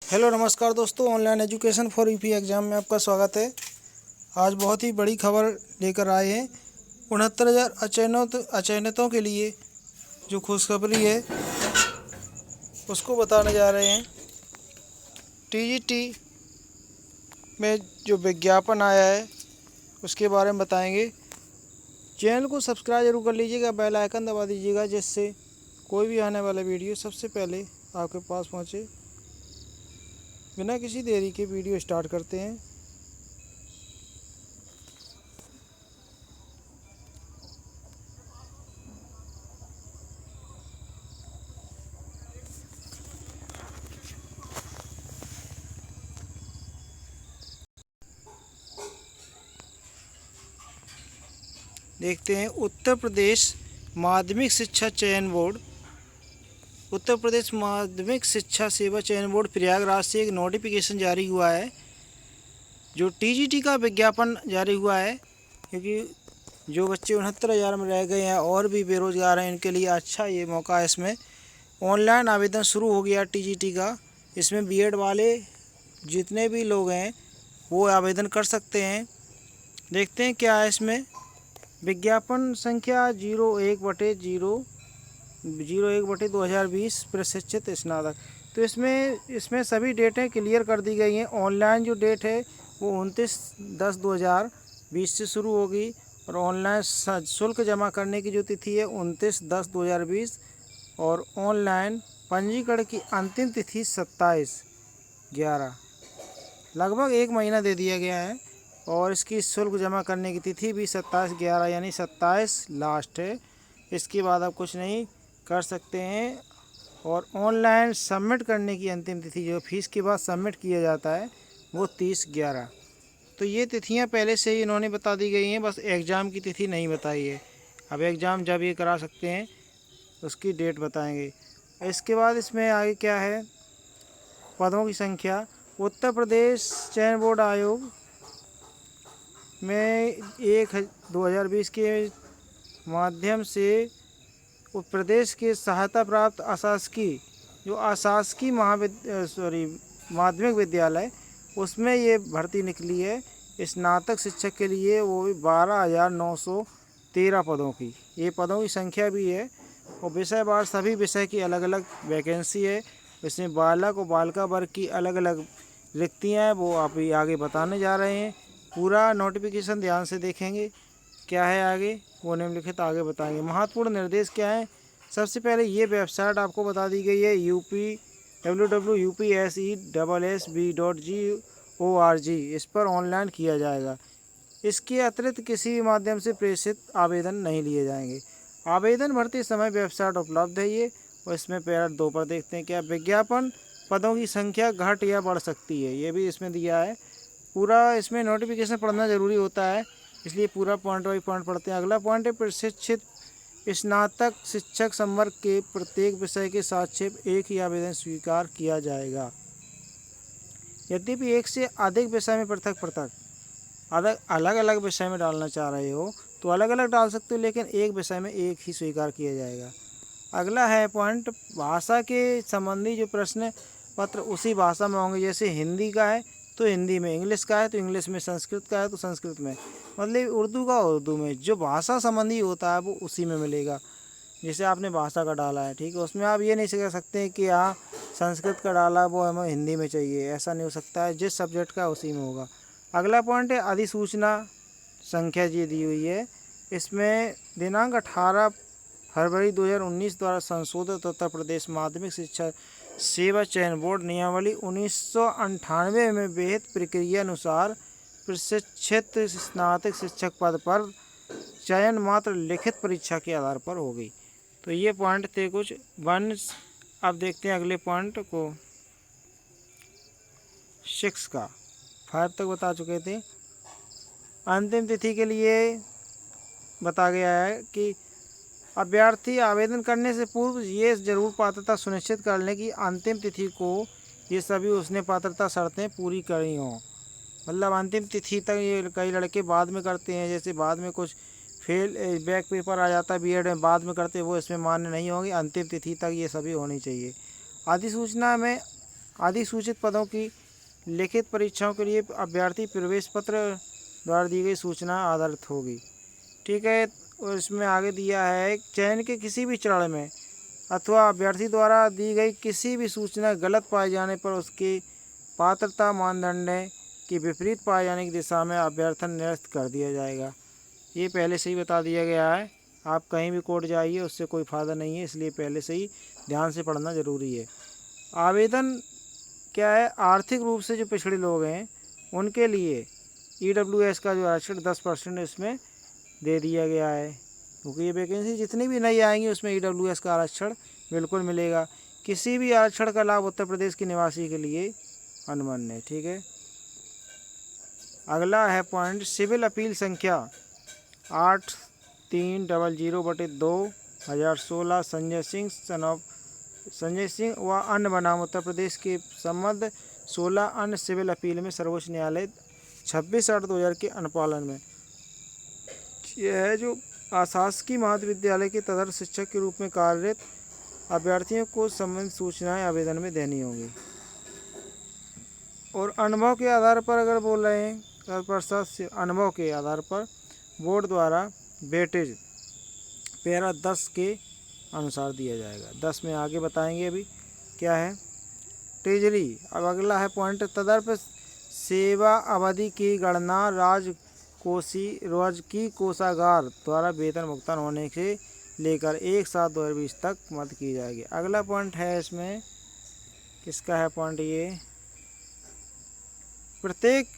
Hello नमस्कार दोस्तों, online education for UP exam में आपका स्वागत है। आज बहुत ही बड़ी खबर लेकर आए हैं। 69,000 अचयनितों के लिए जो खुशखबरी है उसको बताने जा रहे हैं। टीजीटी में जो विज्ञापन आया है उसके बारे में बताएंगे। चैनल को सब्सक्राइब जरूर कर लीजिएगा, बेल आइकन दबा दीजिएगा, जिससे कोई भी आने वाला वीडियो सबसे पहले आपके पास पहुँचे। बिना किसी देरी के वीडियो स्टार्ट करते हैं। देखते हैं। उत्तर प्रदेश माध्यमिक शिक्षा चयन बोर्ड, उत्तर प्रदेश माध्यमिक शिक्षा सेवा चयन बोर्ड प्रयागराज से एक नोटिफिकेशन जारी हुआ है। जो टीजीटी का विज्ञापन जारी हुआ है, क्योंकि जो बच्चे 69,000 में रह गए हैं और भी बेरोजगार हैं, इनके लिए अच्छा ये मौका है। इसमें ऑनलाइन आवेदन शुरू हो गया टीजीटी का। इसमें बीएड वाले जितने भी लोग हैं वो आवेदन कर सकते हैं। देखते हैं क्या है इसमें। विज्ञापन संख्या 01/2020 प्रशिक्षित स्नातक। तो इसमें सभी डेटें क्लियर कर दी गई हैं। ऑनलाइन जो डेट है वो 29/10/2020 से शुरू होगी और ऑनलाइन शुल्क जमा करने की जो तिथि है 29/10/2020 और ऑनलाइन पंजीकरण की अंतिम तिथि 27/11। लगभग एक महीना दे दिया गया है और इसकी शुल्क जमा करने की तिथि भी 27/11 यानी 27 लास्ट है। इसके बाद आप कुछ नहीं कर सकते हैं। और ऑनलाइन सबमिट करने की अंतिम तिथि जो फीस के बाद सबमिट किया जाता है वो 30/11। तो ये तिथियां पहले से ही इन्होंने बता दी गई हैं, बस एग्ज़ाम की तिथि नहीं बताई है। अब एग्ज़ाम जब ये करा सकते हैं उसकी डेट बताएंगे। इसके बाद इसमें आगे क्या है, पदों की संख्या। उत्तर प्रदेश चयन बोर्ड आयोग में 1/2020 के माध्यम से उत्तर प्रदेश के सहायता प्राप्त आशासकीय माध्यमिक विद्यालय, उसमें ये भर्ती निकली है। स्नातक शिक्षक के लिए वो 12,913 पदों की, ये पदों की संख्या भी है। और विषयवार सभी विषय की अलग अलग वैकेंसी है। इसमें बालक और बालिका वर्ग की अलग अलग रिक्तियाँ हैं, वो आप आगे बताने जा रहे हैं। पूरा नोटिफिकेशन ध्यान से देखेंगे क्या है आगे, वो निम्नलिखित आगे बताएंगे। महत्वपूर्ण निर्देश क्या है। सबसे पहले ये वेबसाइट आपको बता दी गई है www.upsessb.gov.org। इस पर ऑनलाइन किया जाएगा। इसके अतिरिक्त किसी भी माध्यम से प्रेषित आवेदन नहीं लिए जाएंगे। आवेदन भरते समय वेबसाइट उपलब्ध है ये। और इसमें पैरा 2 पर देखते हैं क्या। विज्ञापन पदों की संख्या घट या बढ़ सकती है, ये भी इसमें दिया है। पूरा इसमें नोटिफिकेशन पढ़ना ज़रूरी होता है, इसलिए पूरा पॉइंट बाई पॉइंट पढ़ते हैं। अगला पॉइंट है प्रशिक्षित स्नातक शिक्षक संवर्ग के प्रत्येक विषय के सापेक्ष एक ही आवेदन स्वीकार किया जाएगा। यद्यपि एक से अधिक विषय में पृथक अलग अलग विषय में डालना चाह रहे हो तो अलग अलग डाल सकते हो, लेकिन एक विषय में एक ही स्वीकार किया जाएगा। अगला है पॉइंट, भाषा के संबंधी जो प्रश्न पत्र उसी भाषा में होंगे। जैसे हिंदी का है तो हिंदी में, इंग्लिश का है तो इंग्लिश में, संस्कृत का है तो संस्कृत में, मतलब उर्दू का उर्दू में। जो भाषा संबंधी होता है वो उसी में मिलेगा। जैसे आपने भाषा का डाला है, ठीक है, उसमें आप ये नहीं कह सकते कि हाँ संस्कृत का डाला वो हमें हिंदी में चाहिए, ऐसा नहीं हो सकता है। जिस सब्जेक्ट का उसी में होगा। अगला पॉइंट है अधिसूचना संख्या जी दी हुई है। इसमें दिनांक 18 फरवरी 2019 द्वारा संशोधित उत्तर प्रदेश माध्यमिक शिक्षा सेवा चयन बोर्ड नियमावली 1998 में विहित प्रक्रिया अनुसार प्रशिक्षित स्नातक शिक्षक पद पर चयन मात्र लिखित परीक्षा के आधार पर होगी। तो ये पॉइंट थे कुछ 1। अब देखते हैं अगले पॉइंट को, 6 का। 5 तक बता चुके थे। अंतिम तिथि के लिए बता गया है कि अभ्यर्थी आवेदन करने से पूर्व ये जरूर पात्रता सुनिश्चित कर लें कि अंतिम तिथि को ये सभी उसने पात्रता शर्तें पूरी करी हों। मतलब अंतिम तिथि तक, ये कई लड़के बाद में करते हैं, जैसे बाद में कुछ फेल बैक पेपर आ जाता है बीएड में, बाद में करते, वो इसमें मान्य नहीं होंगे। अंतिम तिथि तक ये सभी होनी चाहिए। अधिसूचना में अधिसूचित पदों की लिखित परीक्षाओं के लिए अभ्यर्थी प्रवेश पत्र द्वारा दी गई सूचना आधारित होगी। ठीक है। और इसमें आगे दिया है चयन के किसी भी चरण में अथवा अभ्यर्थी द्वारा दी गई किसी भी सूचना गलत पाए जाने पर उसकी पात्रता मानदंड के विपरीत पाए जाने की दिशा में अभ्यर्थन निरस्त कर दिया जाएगा। ये पहले से ही बता दिया गया है, आप कहीं भी कोर्ट जाइए उससे कोई फ़ायदा नहीं है, इसलिए पहले से ही ध्यान से पढ़ना ज़रूरी है। आवेदन क्या है, आर्थिक रूप से जो पिछड़े लोग हैं उनके लिए EWS का जो आरक्षण 10% इसमें दे दिया गया है, क्योंकि ये वैकेंसी जितनी भी नई आएंगी उसमें EWS का आरक्षण बिल्कुल मिलेगा। किसी भी आरक्षण का लाभ उत्तर प्रदेश के निवासी के लिए अनमान्य है। ठीक है। अगला है पॉइंट सिविल अपील संख्या 8300/2016 संजय सिंह व अन्य बनाम उत्तर प्रदेश के संबंध 16 अन्य सिविल अपील में सर्वोच्च न्यायालय 26/8/2000 के अनुपालन में। यह है जो आशासकीय महाविद्यालय के तदर्थ शिक्षक के रूप में कार्यरत अभ्यर्थियों को संबंधित सूचनाएं आवेदन में देनी होंगी। और अनुभव के आधार पर अगर बोल रहे हैं तत्पश्चात अनुभव के आधार पर बोर्ड द्वारा वेटेज पैरा 10 के अनुसार दिया जाएगा। 10 में आगे बताएंगे अभी क्या है। ट्रेजरी, अब अगला है पॉइंट तदर्थ सेवा अवधि की गणना राजकीय कोषागार द्वारा वेतन भुगतान होने से लेकर 1/7/2020 तक मद की जाएगी। अगला पॉइंट है इसमें किसका है पॉइंट, ये प्रत्येक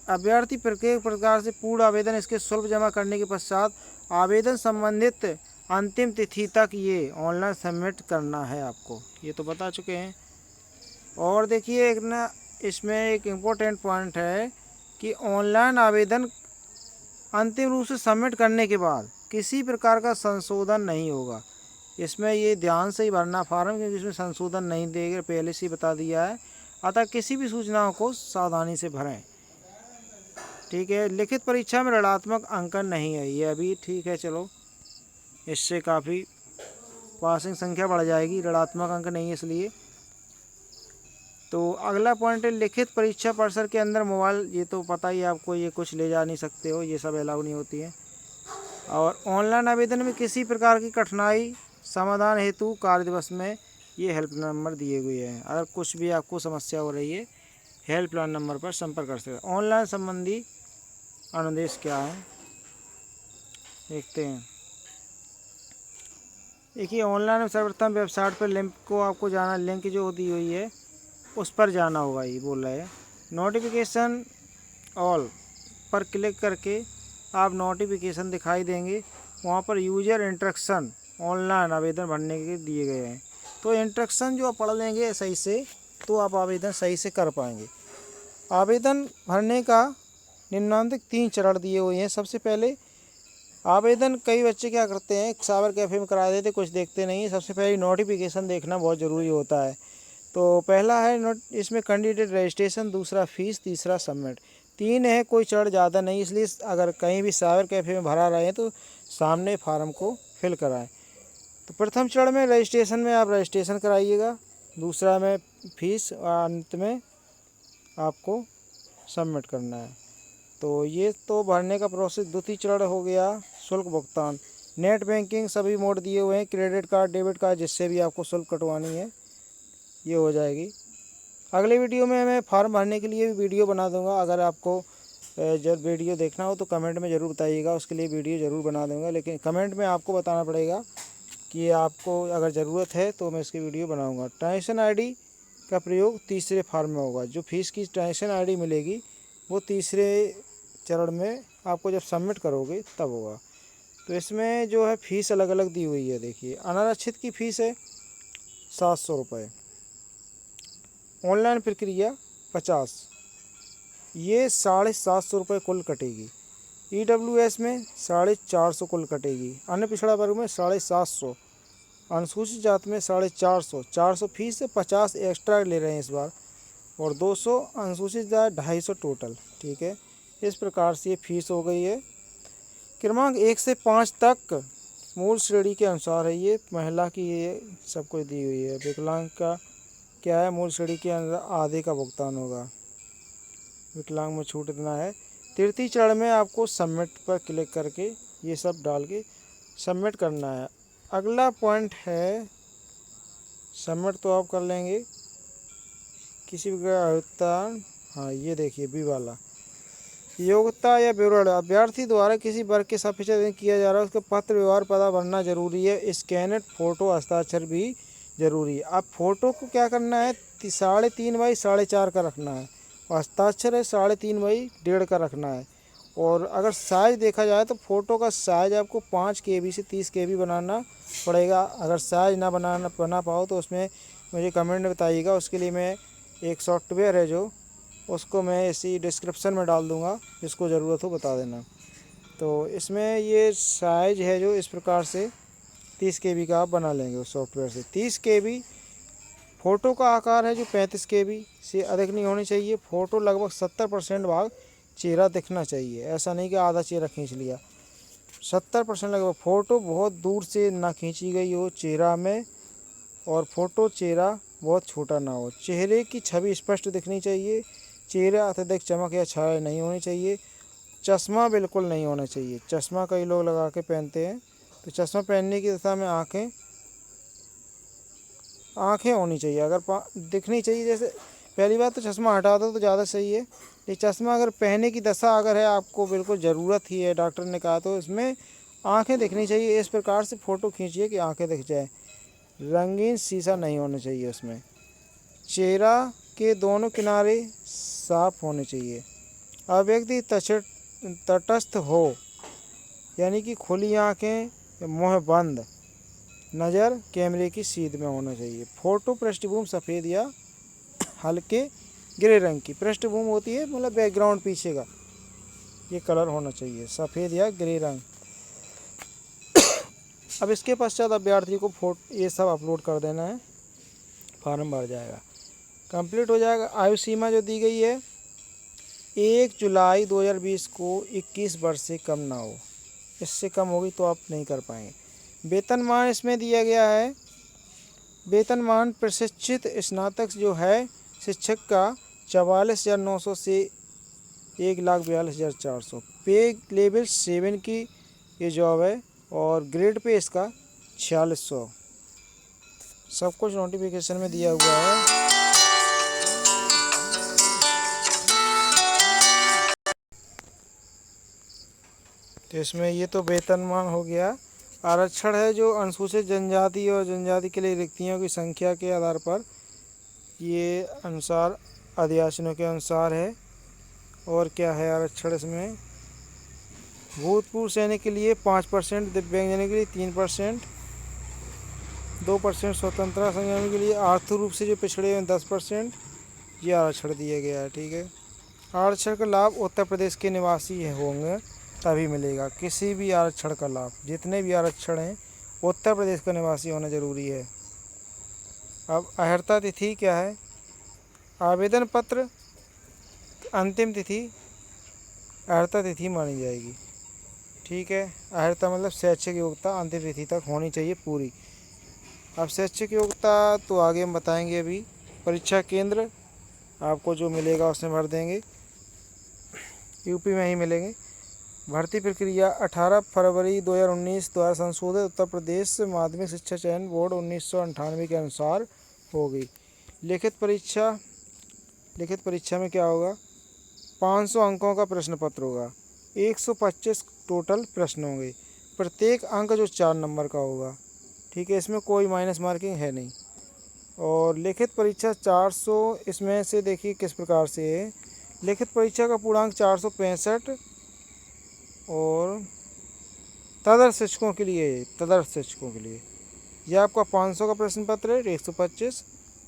अभ्यर्थी प्रत्येक प्रकार से पूर्ण आवेदन इसके शुल्क जमा करने के पश्चात आवेदन संबंधित अंतिम तिथि तक ये ऑनलाइन सबमिट करना है आपको, ये तो बता चुके हैं। और देखिए एक ना इसमें एक इम्पोर्टेंट पॉइंट है कि ऑनलाइन आवेदन अंतिम रूप से सबमिट करने के बाद किसी प्रकार का संशोधन नहीं होगा। इसमें ये ध्यान से ही भरना फार्म, क्योंकि इसमें संशोधन नहीं देगा, पहले से ही बता दिया है। अतः किसी भी सूचनाओं को सावधानी से भरें। ठीक है। लिखित परीक्षा में ऋणात्मक अंकन नहीं है, ये अभी ठीक है, चलो इससे काफ़ी पासिंग संख्या बढ़ जाएगी, ऋणात्मक अंक नहीं है इसलिए। तो अगला पॉइंट है लिखित परीक्षा परिसर के अंदर मोबाइल, ये तो पता ही है आपको, ये कुछ ले जा नहीं सकते हो, ये सब अलाउ नहीं होती है। और ऑनलाइन आवेदन में किसी प्रकार की कठिनाई समाधान हेतु कार्य दिवस में ये हेल्पलाइन नंबर दिए हुए हैं। अगर कुछ भी आपको समस्या हो रही है हेल्पलाइन नंबर पर संपर्क कर सकते हैं। ऑनलाइन संबंधी अनुदेश क्या है देखते हैं। देखिए ऑनलाइन में सर्वप्रथम वेबसाइट पर लिंक को आपको जाना, लिंक जो दी हुई है उस पर जाना होगा, ये बोल रहा है। नोटिफिकेशन ऑल पर क्लिक करके आप नोटिफिकेशन दिखाई देंगे, वहाँ पर यूजर इंस्ट्रक्शन ऑनलाइन आवेदन भरने के दिए गए हैं। तो इंस्ट्रक्शन जो आप पढ़ लेंगे सही से तो आप आवेदन सही से कर पाएंगे। आवेदन भरने का निम्नलिखित 3 चरण दिए हुए हैं। सबसे पहले आवेदन कई बच्चे क्या करते हैं, साइबर कैफ़े में करा देते, कुछ देखते नहीं। सबसे पहले नोटिफिकेशन देखना बहुत ज़रूरी होता है। तो पहला है इसमें कैंडिडेट रजिस्ट्रेशन, दूसरा फीस, तीसरा सबमिट। 3 है, कोई चढ़ ज़्यादा नहीं, इसलिए अगर कहीं भी साइबर कैफ़े में भरा रहे हैं तो सामने फार्म को फिल कराएं। तो प्रथम चरण में रजिस्ट्रेशन में आप रजिस्ट्रेशन कराइएगा, दूसरा में फीस और अंत में आपको सबमिट करना है। तो ये तो भरने का प्रोसेस। द्वितीय चरण हो गया शुल्क भुगतान। नेट बैंकिंग सभी मोड दिए हुए हैं, क्रेडिट कार्ड, डेबिट कार्ड, जिससे भी आपको शुल्क कटवानी है ये हो जाएगी। अगले वीडियो में मैं फॉर्म भरने के लिए भी वीडियो बना दूंगा। अगर आपको जब वीडियो देखना हो तो कमेंट में ज़रूर बताइएगा, उसके लिए वीडियो ज़रूर बना दूंगा। लेकिन कमेंट में आपको बताना पड़ेगा कि आपको अगर ज़रूरत है तो मैं इसकी वीडियो बनाऊंगा। ट्रांजेक्शन आईडी का प्रयोग तीसरे फॉर्म में होगा। जो फीस की ट्रांजेक्शन आईडी मिलेगी वो तीसरे चरण में आपको जब सबमिट करोगे तब होगा। तो इसमें जो है फ़ीस अलग अलग दी हुई है। देखिए अनारक्षित की फ़ीस है 700 रुपये, ऑनलाइन प्रक्रिया 50, ये 750 रुपये कुल कटेगी। EWS में 450 कुल कटेगी। अन्य पिछड़ा वर्ग में 750, अनुसूचित जाति में 450, 400 फीस से 50 एक्स्ट्रा ले रहे हैं इस बार, और 200 अनुसूचित जाति 250 टोटल। ठीक है, इस प्रकार से ये फीस हो गई है। क्रमांक 1 से 5 तक मूल श्रेणी के अनुसार है। ये महिला की ये सब कुछ दी हुई है। विकलांग का क्या है, मूल श्रेणी के अंदर आधे का भुगतान होगा। विकलांग में छूट इतना है। तृतीय चरण में आपको सबमिट पर क्लिक करके ये सब डाल के सबमिट करना है। अगला पॉइंट है सबमिट, तो आप कर लेंगे किसी भी भुगतान। हाँ ये देखिए बी वाला, योग्यता या विवरण, अभ्यर्थी द्वारा किसी वर्ग के सापेक्ष किया जा रहा है उसका पत्र व्यवहार पता भरना जरूरी है। स्कैनेड फोटो हस्ताक्षर भी जरूरी है। अब फोटो को क्या करना है, 3.5 बाई 4.5 का रखना है और हस्ताक्षर है 3.5 बाई 1.5 का रखना है। और अगर साइज़ देखा जाए तो फ़ोटो का साइज़ आपको 5 KB से 30 KB बनाना पड़ेगा। अगर साइज़ ना बना पाओ तो उसमें मुझे कमेंट में बताइएगा, उसके लिए मैं एक सॉफ्टवेयर है जो उसको मैं इसी डिस्क्रिप्शन में डाल दूँगा, जिसको ज़रूरत हो बता देना। तो इसमें ये साइज़ है जो इस प्रकार से 30 KB का आप बना लेंगे उस सॉफ्टवेयर से। 30 KB फ़ोटो का आकार है जो 35 KB से अधिक नहीं होनी चाहिए। फ़ोटो लगभग 70% भाग चेहरा दिखना चाहिए, ऐसा नहीं कि आधा चेहरा खींच लिया। 70% लगभग फ़ोटो बहुत दूर से ना खींची गई हो चेहरा में, और फ़ोटो चेहरा बहुत छोटा ना हो। चेहरे की छवि स्पष्ट दिखनी चाहिए। चेहरा अत्यधिक चमक या छाया नहीं होनी चाहिए। चश्मा बिल्कुल नहीं होना चाहिए। चश्मा कई लोग लगा के पहनते हैं, तो चश्मा पहनने की दशा में आँखें होनी चाहिए, अगर दिखनी चाहिए। जैसे पहली बात तो चश्मा हटा दो तो ज़्यादा सही है। ये चश्मा अगर पहनने की दशा अगर है, आपको बिल्कुल ज़रूरत ही है, डॉक्टर ने कहा, तो इसमें आँखें दिखनी चाहिए। इस प्रकार से फ़ोटो खींचिए कि आँखें दिख जाए। रंगीन शीशा नहीं होना चाहिए उसमें। चेहरा के दोनों किनारे साफ होने चाहिए। अब व्यक्ति तटस्थ हो, यानी कि खुली आँखें, मुँह बंद, नज़र कैमरे की सीध में होना चाहिए। फ़ोटो पृष्ठभूमि सफ़ेद या हल्के ग्रे रंग की पृष्ठभूमि होती है, मतलब बैकग्राउंड पीछे का ये कलर होना चाहिए, सफ़ेद या ग्रे रंग। अब इसके पश्चात अभ्यर्थी को ये सब अपलोड कर देना है, फॉर्म भर जाएगा, कंप्लीट हो जाएगा। आयु सीमा जो दी गई है 1 जुलाई 2020 को 21 वर्ष से कम ना हो, इससे कम होगी तो आप नहीं कर पाएंगे। वेतनमान इसमें दिया गया है, वेतनमान प्रशिक्षित स्नातक जो है शिक्षक का 44,900 से 1,42,400। पे लेवल 7 की ये जॉब है और ग्रेड पे इसका 4600। सब कुछ नोटिफिकेशन में दिया हुआ है। तो इसमें ये तो वेतनमान हो गया। आरक्षण है जो अनुसूचित जनजाति और जनजाति के लिए रिक्तियों की संख्या के आधार पर ये अनुसार अधियाचनों के अनुसार है। और क्या है आरक्षण इसमें, भूतपूर्व सैनिक के लिए 5%, दिव्यांगजनों के लिए 3%, 2% स्वतंत्रता संग्रामी के लिए, आर्थिक रूप से जो पिछड़े हैं 10%, ये आरक्षण दिया गया है। ठीक है, आरक्षण का लाभ उत्तर प्रदेश के निवासी होंगे तभी मिलेगा। किसी भी आरक्षण का लाभ, जितने भी आरक्षण हैं, उत्तर प्रदेश का निवासी होना जरूरी है। अब अर्हता तिथि क्या है, आवेदन पत्र अंतिम तिथि अर्हता तिथि मानी जाएगी। ठीक है, अर्हता मतलब शैक्षिक योग्यता अंतिम तिथि तक होनी चाहिए पूरी। अब शैक्षिक योग्यता तो आगे हम बताएंगे। अभी परीक्षा केंद्र आपको जो मिलेगा उसमें भर देंगे, यूपी में ही मिलेंगे। भर्ती प्रक्रिया 18 फरवरी 2019 द्वारा संशोधित उत्तर प्रदेश माध्यमिक शिक्षा चयन बोर्ड 1998 के अनुसार होगी। लिखित परीक्षा में क्या होगा, 500 अंकों का प्रश्न पत्र होगा, 125 टोटल प्रश्न होंगे, प्रत्येक अंक जो 4 नंबर का होगा। ठीक है, इसमें कोई माइनस मार्किंग है नहीं। और लिखित परीक्षा 400, इसमें से देखिए किस प्रकार से है। लिखित परीक्षा का पूर्णांक 465 और तदर्थ शिक्षकों के लिए यह आपका 500 का प्रश्न पत्र है, 125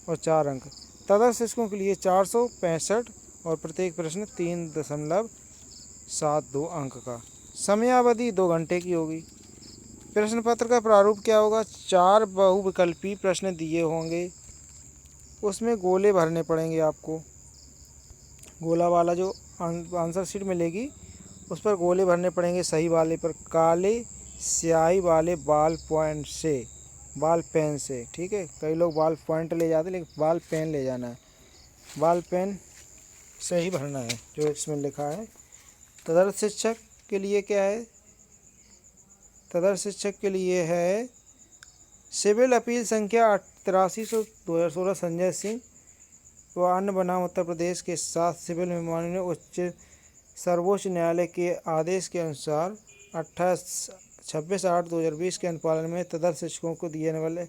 और 4 अंक। तदर्थ शिक्षकों के लिए 465 और प्रत्येक प्रश्न 3.72 अंक का। समयावधि 2 घंटे की होगी। प्रश्न पत्र का प्रारूप क्या होगा, 4 बहुविकल्पी प्रश्न दिए होंगे, उसमें गोले भरने पड़ेंगे आपको। गोला वाला जो आंसर शीट मिलेगी उस पर गोले भरने पड़ेंगे, सही वाले पर काले स्याही वाले बॉल पॉइंट से बॉल पेन से, ठीक है। कई लोग बॉल पॉइंट ले जाते हैं, लेकिन बॉल पेन ले जाना है, बॉल पेन से ही भरना है जो इसमें लिखा है। तदर्थ शिक्षक के लिए क्या है, तदर्थ शिक्षक के लिए है सिविल अपील संख्या 83/2016 संजय सिंह व अन्य बनाम उत्तर प्रदेश के 7 सिविल मेहमानों ने सर्वोच्च न्यायालय के आदेश के अनुसार 26/8/2020 के अनुपालन में तदर्थ शिक्षकों को दिए जाने वाले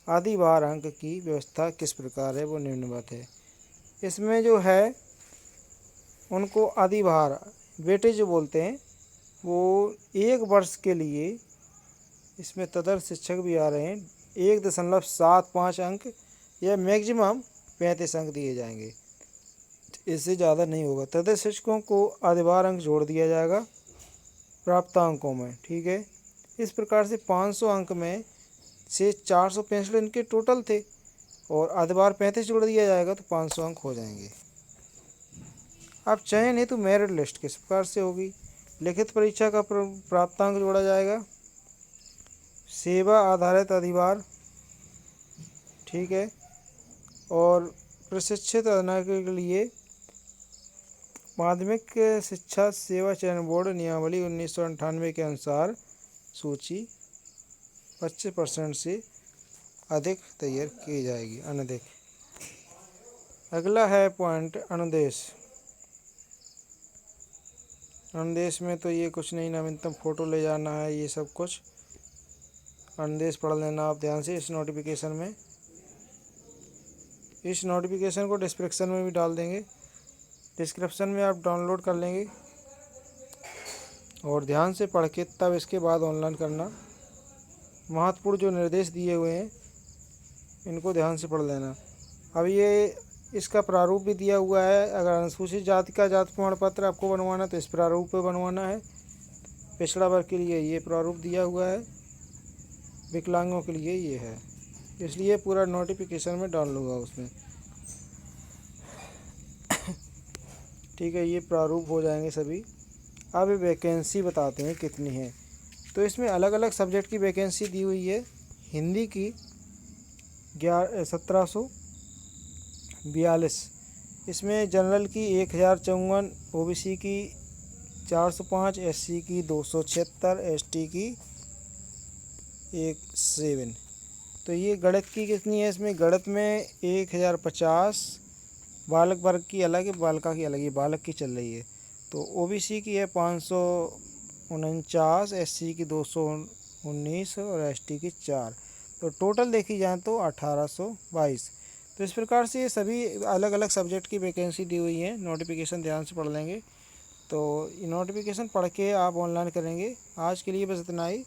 अधिभार अंक की व्यवस्था किस प्रकार है, वो निम्नवत है। इसमें जो है उनको अधिभार वेटेज जो बोलते हैं वो 1 वर्ष के लिए इसमें तदर्थ शिक्षक भी आ रहे हैं 1.75 अंक या मैक्सिमम 35 अंक दिए जाएंगे, इससे ज़्यादा नहीं होगा। तदर्थ शिक्षकों को अधिभार अंक जोड़ दिया जाएगा प्राप्तांकों में, ठीक है। इस प्रकार से 500 अंक में से 465 इनके टोटल थे और अधिभार 35 जोड़ दिया जाएगा तो 500 अंक हो जाएंगे। अब चयन हेतु मेरिट लिस्ट किस प्रकार से होगी। लिखित परीक्षा का प्राप्तांक जोड़ा जाएगा, सेवा आधारित अधिभार, ठीक है, और प्रशिक्षित अधिकारी के लिए माध्यमिक शिक्षा सेवा चयन बोर्ड नियमावली 1998 के अनुसार सूची 25% से अधिक तैयार की जाएगी, अनुदेश। अगला है पॉइंट अनुदेश। अनुदेश में तो ये कुछ नहीं, नवीनतम फ़ोटो ले जाना है, ये सब कुछ अनुदेश पढ़ लेना आप ध्यान से। इस नोटिफिकेशन में, इस नोटिफिकेशन को डिस्क्रिप्शन में भी डाल देंगे, डिस्क्रिप्शन में आप डाउनलोड कर लेंगे और ध्यान से पढ़ के तब इसके बाद ऑनलाइन करना। महत्वपूर्ण जो निर्देश दिए हुए हैं इनको ध्यान से पढ़ लेना। अब ये इसका प्रारूप भी दिया हुआ है। अगर अनुसूचित जाति का जाति प्रमाण पत्र आपको बनवाना तो इस प्रारूप पे बनवाना है। पिछड़ा वर्ग के लिए ये प्रारूप दिया हुआ है, विकलांगों के लिए ये है, इसलिए पूरा नोटिफिकेशन में डाल लूँगा उसमें, ठीक है। ये प्रारूप हो जाएंगे सभी। अब वैकेंसी बताते हैं कितनी है। तो इसमें अलग अलग सब्जेक्ट की वैकेंसी दी हुई है। हिंदी की 1742, इसमें जनरल की 1054, ओबीसी की 405, एससी की 276, एसटी की 17। तो ये गणित की कितनी है, इसमें गणित में 1050, बालक वर्ग की अलग है, बालिका की अलग है, बालक की चल रही है। तो ओबीसी की है 549, एससी की 219 और एसटी की 4। तो टोटल देखी जाए तो 1822। तो इस प्रकार से ये सभी अलग अलग सब्जेक्ट की वैकेंसी दी हुई है। नोटिफिकेशन ध्यान से पढ़ लेंगे तो ये नोटिफिकेशन पढ़ के आप ऑनलाइन करेंगे। आज के लिए बस इतना ही।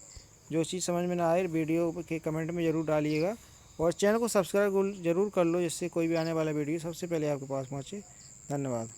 जो चीज़ समझ में ना आए वीडियो के कमेंट में ज़रूर डालिएगा और चैनल को सब्सक्राइब ज़रूर कर लो, जिससे कोई भी आने वाला वीडियो सबसे पहले आपके पास पहुँचे। धन्यवाद।